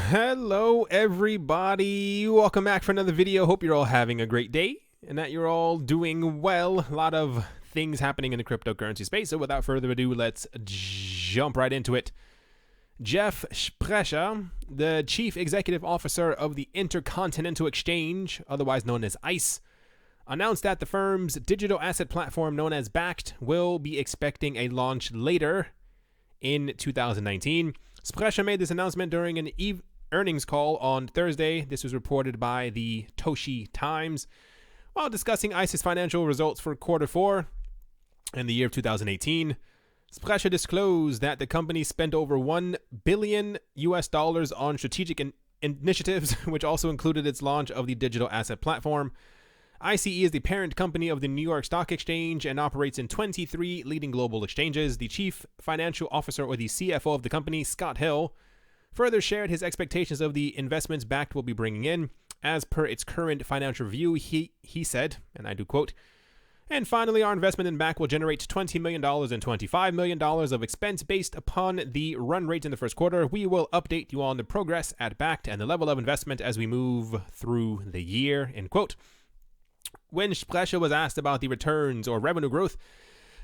Hello everybody, welcome back for another video. Hope you're all having a great day and that you're all doing well. A lot of things happening in the cryptocurrency space, so without further ado, let's jump right into it. Jeff Sprecher, the Chief Executive Officer of the Intercontinental Exchange, otherwise known as ICE, announced that the firm's digital asset platform known as Bakkt will be expecting a launch later in 2019. Sprecher made this announcement during an earnings call on Thursday. This was reported by the Toshi Times. While discussing ICE's financial results for quarter 4 in the year of 2018, Sprecher disclosed that the company spent over $1 billion on strategic initiatives, which also included its launch of the digital asset platform. ICE is the parent company of the New York Stock Exchange and operates in 23 leading global exchanges. The chief financial officer, or the CFO of the company, Scott Hill, further shared his expectations of the investments Bakkt will be bringing in. As per its current financial review, he said, and I do quote, "And finally, our investment in Bakkt will generate $20 million and $25 million of expense based upon the run rate in the first quarter. We will update you on the progress at Bakkt and the level of investment as we move through the year," end quote. When Sprecher was asked about the returns or revenue growth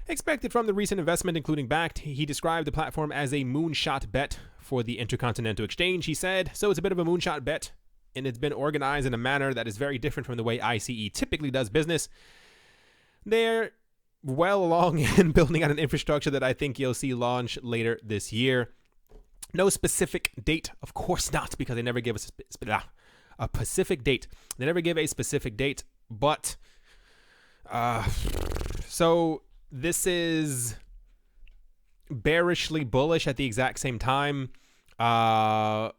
expected from the recent investment, including Bakkt, he described the platform as a moonshot bet for the Intercontinental Exchange. He said, "So it's a bit of a moonshot bet, and it's been organized in a manner that is very different from the way ICE typically does business. They're well along in building out an infrastructure that I think you'll see launch later this year. No specific date, of course not, because they never give us a specific date. They never give a specific date. But, so this is bearishly bullish at the exact same time. I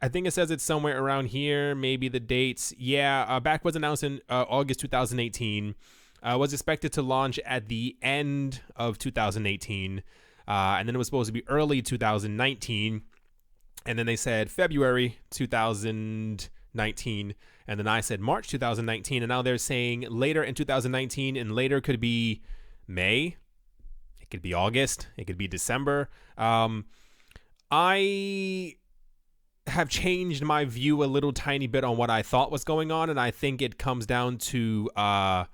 think it says it's somewhere around here, maybe the dates. Yeah, Bakkt was announced in August 2018. Was expected to launch at the end of 2018. And then it was supposed to be early 2019. And then they said February 2019. And then I said March 2019, and now they're saying later in 2019, and later could be May, it could be August, it could be December. I have changed my view a little tiny bit on what I thought was going on, and I think it comes down to the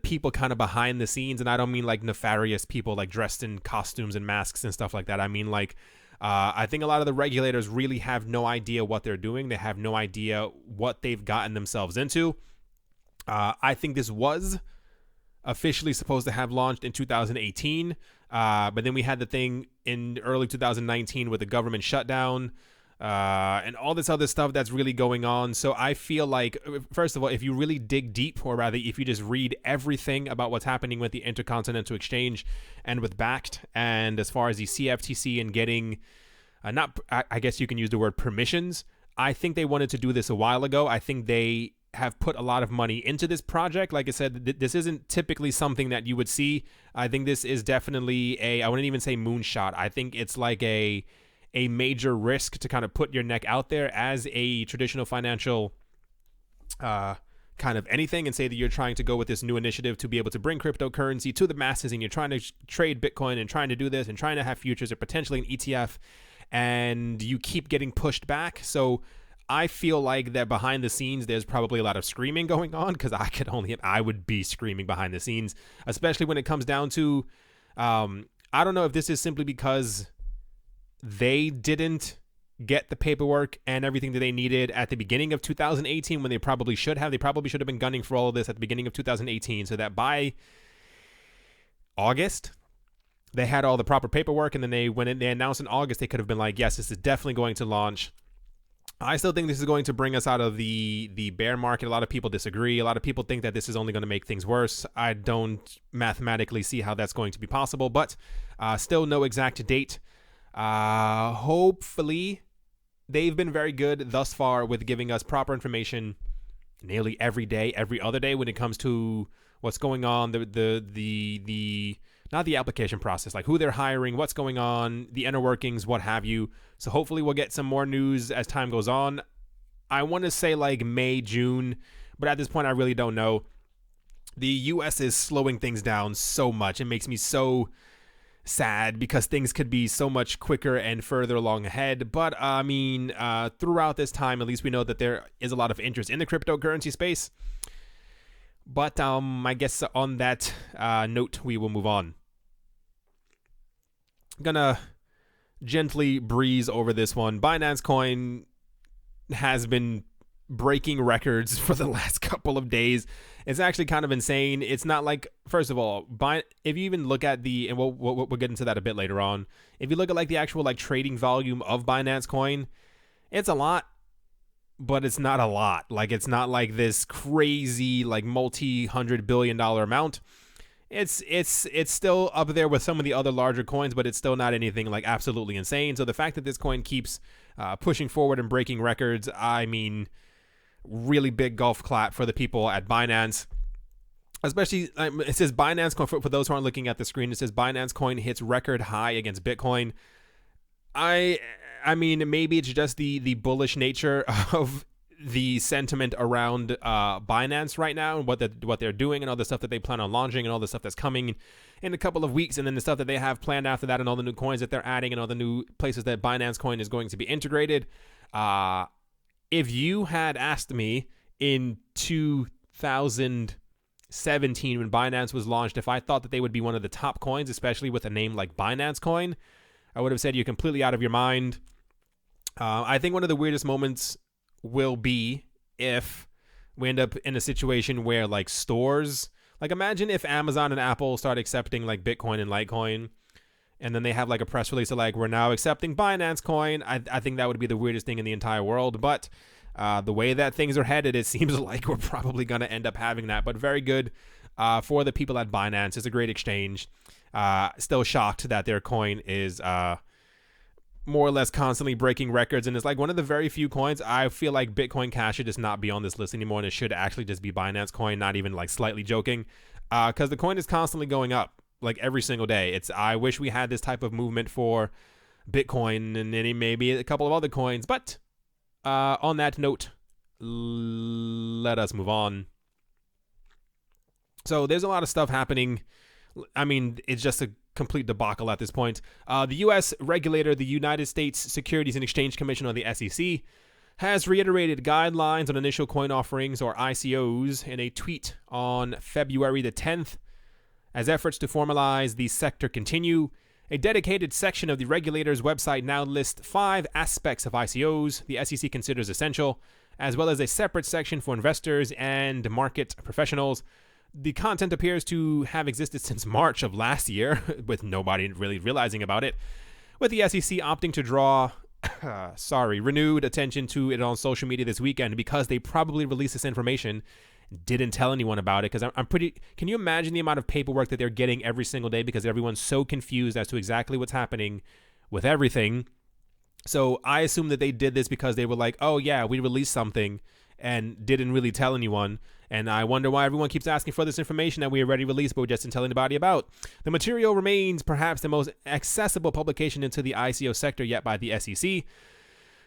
people kind of behind the scenes, and I don't mean like nefarious people like dressed in costumes and masks and stuff like that. I mean like I think a lot of the regulators really have no idea what they're doing. They have no idea what they've gotten themselves into. I think this was officially supposed to have launched in 2018, but then we had the thing in early 2019 with the government shutdown and all this other stuff that's really going on. So I feel like, first of all, if you really dig deep, or rather if you just read everything about what's happening with the Intercontinental Exchange and with Bakkt, and as far as the CFTC and getting, I guess you can use the word permissions, I think they wanted to do this a while ago. I think they have put a lot of money into this project. Like I said, this isn't typically something that you would see. I think this is definitely I wouldn't even say moonshot. I think it's like a major risk to kind of put your neck out there as a traditional financial kind of anything, and say that you're trying to go with this new initiative to be able to bring cryptocurrency to the masses, and you're trying to trade Bitcoin and trying to do this and trying to have futures or potentially an ETF, and you keep getting pushed back. So I feel like that behind the scenes, there's probably a lot of screaming going on, because I would be screaming behind the scenes, especially when it comes down to, I don't know if this is simply because they didn't get the paperwork and everything that they needed at the beginning of 2018 when they probably should have. They probably should have been gunning for all of this at the beginning of 2018, so that by August, they had all the proper paperwork, and then when they announced in August, they could have been like, yes, this is definitely going to launch. I still think this is going to bring us out of the bear market. A lot of people disagree. A lot of people think that this is only going to make things worse. I don't mathematically see how that's going to be possible, but still no exact date. Hopefully they've been very good thus far with giving us proper information nearly every day, every other day, when it comes to what's going on, the not the application process, like who they're hiring, what's going on, the inner workings, what have you. So hopefully we'll get some more news as time goes on. I want to say like May, June, but at this point I really don't know. The US is slowing things down so much. It makes me so sad because things could be so much quicker and further along ahead. But I mean, throughout this time, at least we know that there is a lot of interest in the cryptocurrency space. But I guess on that note, we will move on. I'm gonna gently breeze over this one. Binance Coin has been breaking records for the last couple of days. It's actually kind of insane. It's not like, first of all, if you even look at and we'll get into that a bit later on. If you look at like the actual like trading volume of Binance Coin, it's a lot, but it's not a lot. Like, it's not like this crazy like multi-$100 billion amount. It's still up there with some of the other larger coins, but it's still not anything like absolutely insane. So the fact that this coin keeps pushing forward and breaking records, I mean, really big golf clap for the people at Binance. Especially, it says Binance Coin, for those who aren't looking at the screen, it says Binance Coin hits record high against Bitcoin. I mean, maybe it's just the bullish nature of the sentiment around Binance right now and what they're doing and all the stuff that they plan on launching and all the stuff that's coming in a couple of weeks, and then the stuff that they have planned after that and all the new coins that they're adding and all the new places that Binance Coin is going to be integrated. If you had asked me in 2017 when Binance was launched if I thought that they would be one of the top coins, especially with a name like Binance Coin, I would have said you're completely out of your mind. I think one of the weirdest moments will be if we end up in a situation where like stores, like imagine if Amazon and Apple start accepting like Bitcoin and Litecoin, and then they have like a press release of like, we're now accepting Binance Coin. I think that would be the weirdest thing in the entire world. But the way that things are headed, it seems like we're probably going to end up having that. But very good for the people at Binance. It's a great exchange. Still shocked that their coin is more or less constantly breaking records. And it's like one of the very few coins. I feel like Bitcoin Cash should just not be on this list anymore. And it should actually just be Binance Coin, not even like slightly joking. Because the coin is constantly going up. Like every single day. I wish we had this type of movement for Bitcoin and maybe a couple of other coins. But on that note, let us move on. So there's a lot of stuff happening. I mean, it's just a complete debacle at this point. The U.S. regulator, the United States Securities and Exchange Commission, or the SEC, has reiterated guidelines on initial coin offerings, or ICOs, in a tweet on February the 10th. As efforts to formalize the sector continue, a dedicated section of the regulator's website now lists 5 aspects of ICOs the SEC considers essential, as well as a separate section for investors and market professionals. The content appears to have existed since March of last year, with nobody really realizing about it, with the SEC opting to draw renewed attention to it on social media this weekend because they probably released this information, didn't tell anyone about it. Because can you imagine the amount of paperwork that they're getting every single day because everyone's so confused as to exactly what's happening with everything. So I assume that they did this because they were like, oh yeah, we released something and didn't really tell anyone. And I wonder why everyone keeps asking for this information that we already released but we just didn't tell anybody about. The material remains perhaps the most accessible publication into the ICO sector yet by the SEC,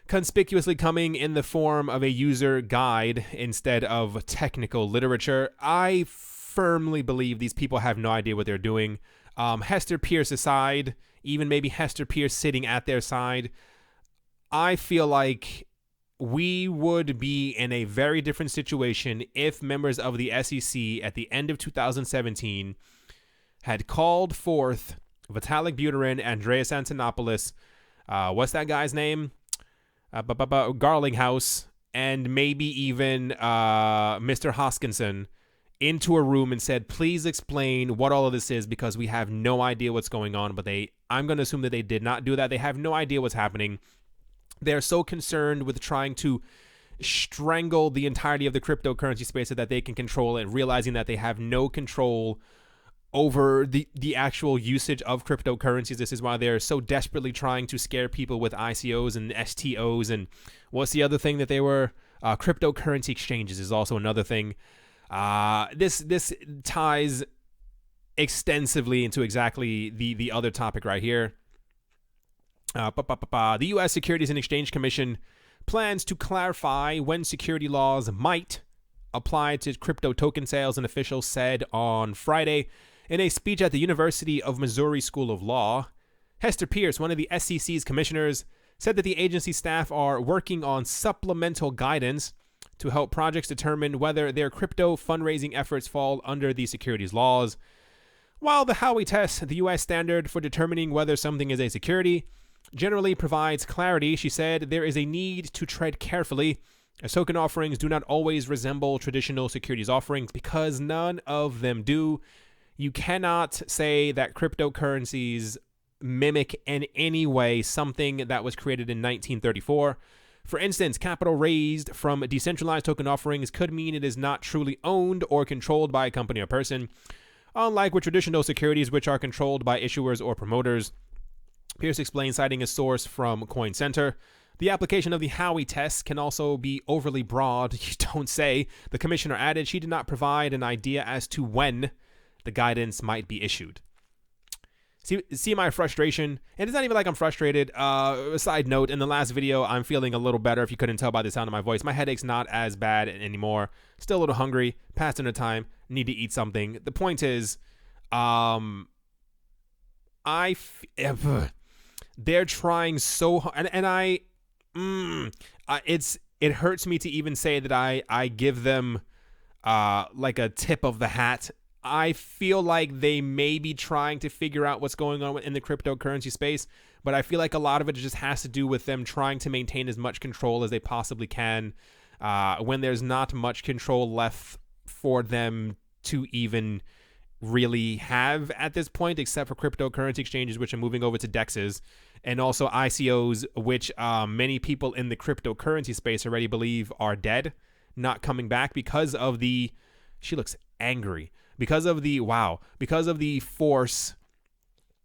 conspicuously coming in the form of a user guide instead of technical literature. I firmly believe these people have no idea what they're doing. Hester Pierce aside, even maybe Hester Pierce sitting at their side, I feel like we would be in a very different situation if members of the SEC at the end of 2017 had called forth Vitalik Buterin, Andreas Antonopoulos, what's that guy's name? Garlinghouse, and maybe even Mr. Hoskinson into a room and said, please explain what all of this is because we have no idea what's going on. But I'm going to assume that they did not do that. They have no idea what's happening. They're so concerned with trying to strangle the entirety of the cryptocurrency space so that they can control it, realizing that they have no control over the actual usage of cryptocurrencies. This is why they're so desperately trying to scare people with ICOs and STOs. And what's the other thing that they were? Cryptocurrency exchanges is also another thing. This ties extensively into exactly the other topic right here. The U.S. Securities and Exchange Commission plans to clarify when security laws might apply to crypto token sales, an official said on Friday. In a speech at the University of Missouri School of Law, Hester Pierce, one of the SEC's commissioners, said that the agency staff are working on supplemental guidance to help projects determine whether their crypto fundraising efforts fall under the securities laws. While the Howey test, the U.S. standard for determining whether something is a security, generally provides clarity, she said there is a need to tread carefully, as token offerings do not always resemble traditional securities offerings because none of them do. You cannot say that cryptocurrencies mimic in any way something that was created in 1934. For instance, capital raised from decentralized token offerings could mean it is not truly owned or controlled by a company or person, unlike with traditional securities which are controlled by issuers or promoters. Pierce explained, citing a source from Coin Center. The application of the Howey test can also be overly broad. You don't say. The commissioner added she did not provide an idea as to when the guidance might be issued. See my frustration? And it's not even like I'm frustrated. A side note, in the last video, I'm feeling a little better, if you couldn't tell by the sound of my voice. My headache's not as bad anymore. Still a little hungry. Past dinner time. Need to eat something. The point is, they're trying so hard, and it hurts me to even say that I give them like a tip of the hat. I feel like they may be trying to figure out what's going on in the cryptocurrency space, but I feel like a lot of it just has to do with them trying to maintain as much control as they possibly can when there's not much control left for them to even really have at this point, except for cryptocurrency exchanges, which are moving over to DEXs, and also ICOs, which many people in the cryptocurrency space already believe are dead, not coming back because of the... She looks angry. Because of the force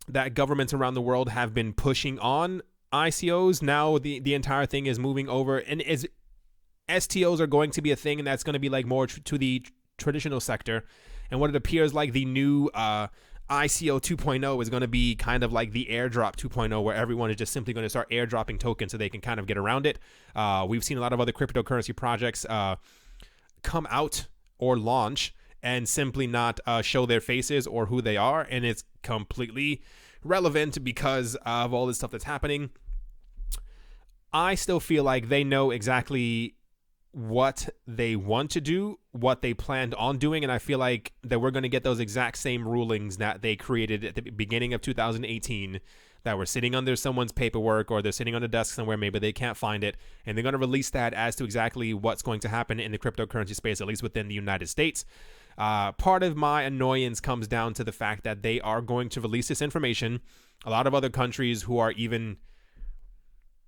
that governments around the world have been pushing on ICOs, now the entire thing is moving over, and STOs are going to be a thing, and that's going to be like more to the traditional sector. And what it appears like the new ICO 2.0 is going to be kind of like the airdrop 2.0, where everyone is just simply going to start airdropping tokens so they can kind of get around it. We've seen a lot of other cryptocurrency projects come out or launch and simply not show their faces or who they are, and it's completely relevant because of all this stuff that's happening. I still feel like they know exactly what they want to do, what they planned on doing, and I feel like that we're going to get those exact same rulings that they created at the beginning of 2018 that were sitting under someone's paperwork, or they're sitting on a desk somewhere, maybe they can't find it, and they're going to release that as to exactly what's going to happen in the cryptocurrency space, at least within the United States. Part of my annoyance comes down to the fact that they are going to release this information. A lot of other countries who are even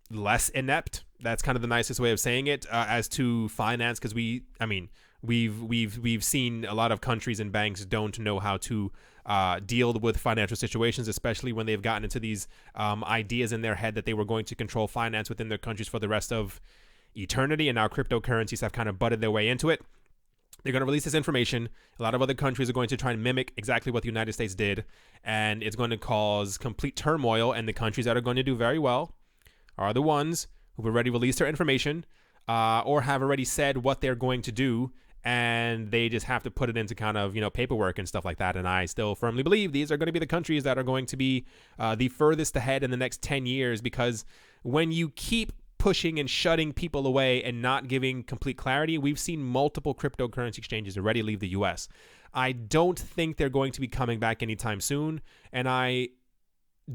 less inept, that's kind of the nicest way of saying it, as to finance, because we've seen a lot of countries and banks don't know how to deal with financial situations, especially when they've gotten into these ideas in their head that they were going to control finance within their countries for the rest of eternity, and now cryptocurrencies have kind of butted their way into it. They're going to release this information. A lot of other countries are going to try and mimic exactly what the United States did, and it's going to cause complete turmoil, and the countries that are going to do very well are the ones who've already released their information or have already said what they're going to do, and they just have to put it into kind of, paperwork and stuff like that. And I still firmly believe these are going to be the countries that are going to be the furthest ahead in the next 10 years, because when you keep pushing and shutting people away and not giving complete clarity, we've seen multiple cryptocurrency exchanges already leave the US. I don't think they're going to be coming back anytime soon, and I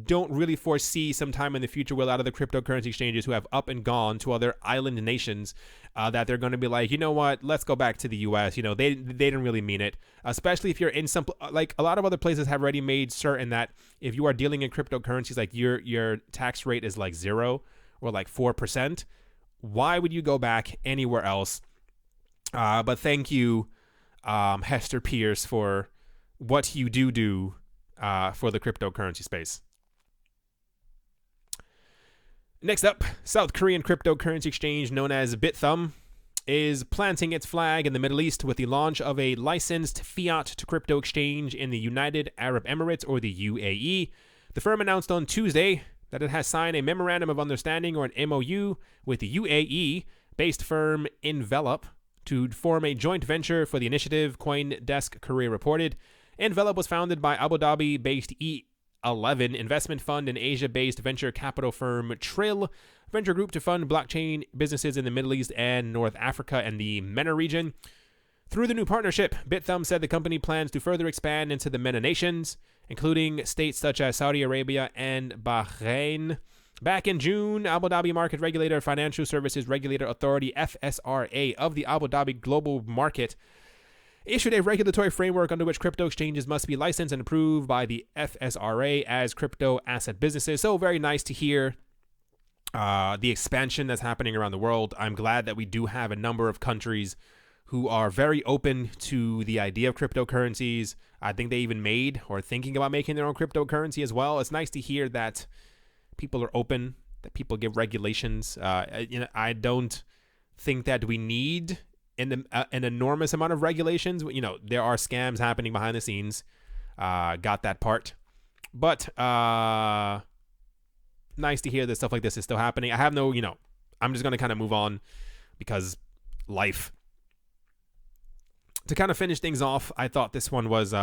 don't really foresee some time in the future where a lot of the cryptocurrency exchanges who have up and gone to other island nations that they're going to be like, you know what, let's go back to the US. They didn't really mean it, especially if you're in some, like a lot of other places have already made certain that if you are dealing in cryptocurrencies, like your tax rate is like 0 or like 4%. Why would you go back anywhere else? But thank you, Hester Pierce, for what you do for the cryptocurrency space. Next up, South Korean cryptocurrency exchange known as Bithumb is planting its flag in the Middle East with the launch of a licensed fiat to crypto exchange in the United Arab Emirates, or the UAE. The firm announced on Tuesday that it has signed a Memorandum of Understanding, or an MOU, with the UAE-based firm Envelop to form a joint venture for the initiative, CoinDesk Korea reported. Envelope was founded by Abu Dhabi-based E11 investment fund and Asia-based venture capital firm Trill Venture Group to fund blockchain businesses in the Middle East and North Africa and the MENA region. Through the new partnership, Bithumb said the company plans to further expand into the MENA nations, including states such as Saudi Arabia and Bahrain. Back in June, Abu Dhabi Market Regulator Financial Services Regulator Authority FSRA of the Abu Dhabi Global Market issued a regulatory framework under which crypto exchanges must be licensed and approved by the FSRA as crypto asset businesses. So very nice to hear the expansion that's happening around the world. I'm glad that we do have a number of countries who are very open to the idea of cryptocurrencies. I think they even made or thinking about making their own cryptocurrency as well. It's nice to hear that people are open, that people give regulations. I don't think that we need an enormous amount of regulations. There are scams happening behind the scenes. Got that part. But nice to hear that stuff like this is still happening. I have no, I'm just going to kind of move on because life. To kind of finish things off, I thought this one was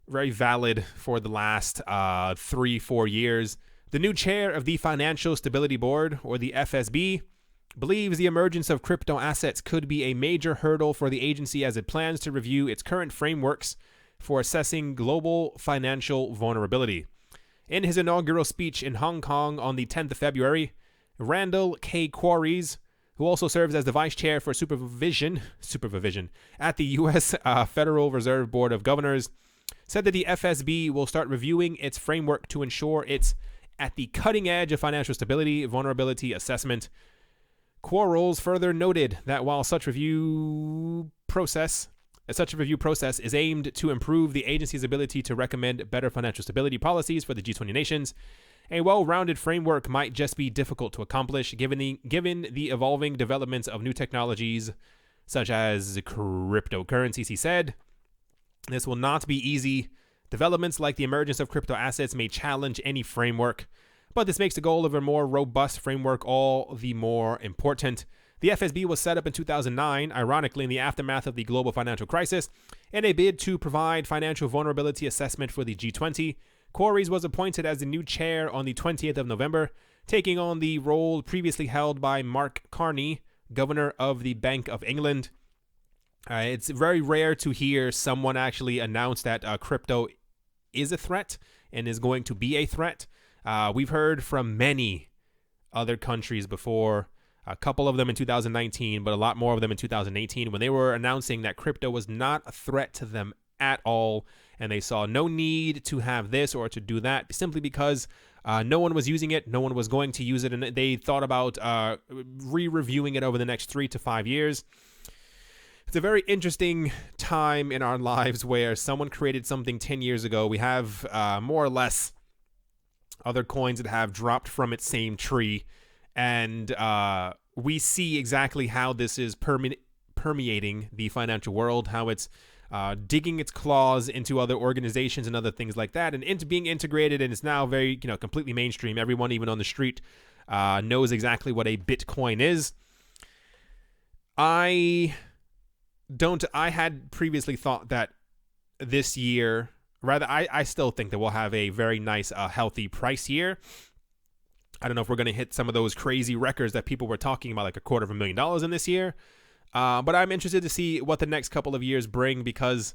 very valid for the last 3-4 years. The new chair of the Financial Stability Board, or the FSB, believes the emergence of crypto assets could be a major hurdle for the agency as it plans to review its current frameworks for assessing global financial vulnerability. In his inaugural speech in Hong Kong on the 10th of February, Randall K. Quarries, who also serves as the vice chair for supervision at the U.S. Federal Reserve Board of Governors, said that the FSB will start reviewing its framework to ensure it's at the cutting edge of financial stability vulnerability assessment. Quarles further noted that while such a review process is aimed to improve the agency's ability to recommend better financial stability policies for the G20 nations, a well-rounded framework might just be difficult to accomplish given the evolving developments of new technologies such as cryptocurrencies, he said. This will not be easy. Developments like the emergence of crypto assets may challenge any framework, but this makes the goal of a more robust framework all the more important. The FSB was set up in 2009, ironically in the aftermath of the global financial crisis, in a bid to provide financial vulnerability assessment for the G20. Quarries was appointed as the new chair on the 20th of November, taking on the role previously held by Mark Carney, governor of the Bank of England. It's very rare to hear someone actually announce that crypto is a threat and is going to be a threat. We've heard from many other countries before, a couple of them in 2019, but a lot more of them in 2018, when they were announcing that crypto was not a threat to them at all, and they saw no need to have this or to do that simply because no one was using it, no one was going to use it, and they thought about re-reviewing it over the next 3 to 5 years. It's a very interesting time in our lives where someone created something 10 years ago. We have more or less other coins that have dropped from its same tree, and we see exactly how this is permeating the financial world, how it's digging its claws into other organizations and other things like that, and into being integrated, and it's now very, completely mainstream. Everyone, even on the street, knows exactly what a Bitcoin is. I had previously thought that this year, I still think that we'll have a very nice, healthy price year. I don't know if we're going to hit some of those crazy records that people were talking about, like $250,000 in this year. But I'm interested to see what the next couple of years bring, because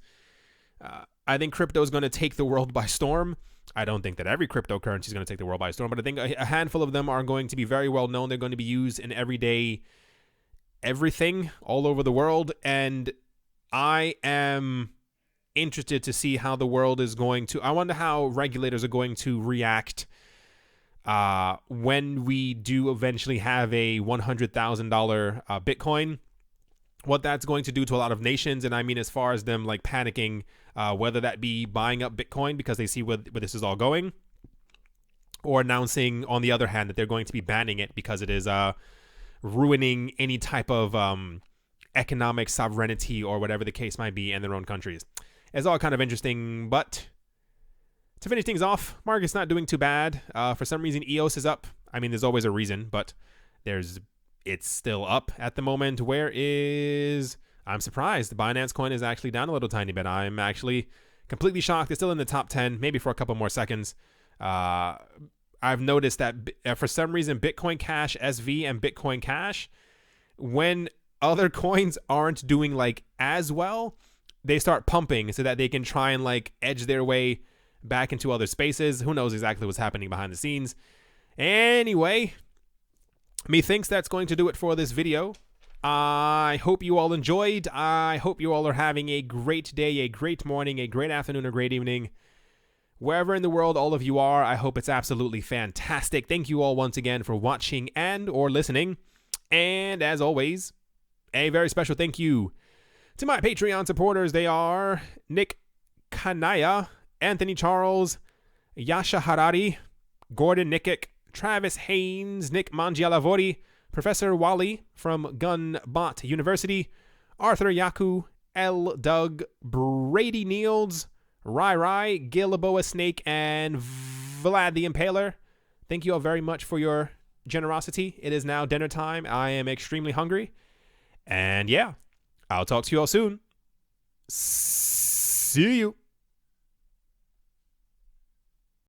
I think crypto is going to take the world by storm. I don't think that every cryptocurrency is going to take the world by storm, but I think a handful of them are going to be very well known. They're going to be used in everyday everything all over the world, and I am interested to see how the world is going to. I wonder how regulators are going to react when we do eventually have a $100,000 Bitcoin. What that's going to do to a lot of nations, and I mean as far as them like panicking, whether that be buying up Bitcoin because they see where this is all going, or announcing on the other hand that they're going to be banning it because it is ruining any type of economic sovereignty or whatever the case might be in their own countries. It's all kind of interesting, but to finish things off, market's not doing too bad. For some reason, EOS is up. I mean, there's always a reason, but it's still up at the moment. Where is I'm surprised. The Binance coin is actually down a little tiny bit. I'm actually completely shocked. It's still in the top 10, maybe for a couple more seconds. I've noticed that for some reason, Bitcoin Cash SV and Bitcoin Cash, when other coins aren't doing like as well, they start pumping so that they can try and like edge their way back into other spaces. Who knows exactly what's happening behind the scenes. Anyway, methinks that's going to do it for this video. I hope you all enjoyed. I hope you all are having a great day, a great morning, a great afternoon, or great evening. Wherever in the world all of you are, I hope it's absolutely fantastic. Thank you all once again for watching and or listening. And as always, a very special thank you to my Patreon supporters. They are Nick Kanaya, Anthony Charles, Yasha Harari, Gordon Nikic, Travis Haynes, Nick Mangialavori, Professor Wally from Gunbot University, Arthur Yaku, L. Doug, Brady Niels, Rai, Gilboa Snake, and Vlad the Impaler. Thank you all very much for your generosity. It is now dinner time. I am extremely hungry. And yeah, I'll talk to you all soon. See you.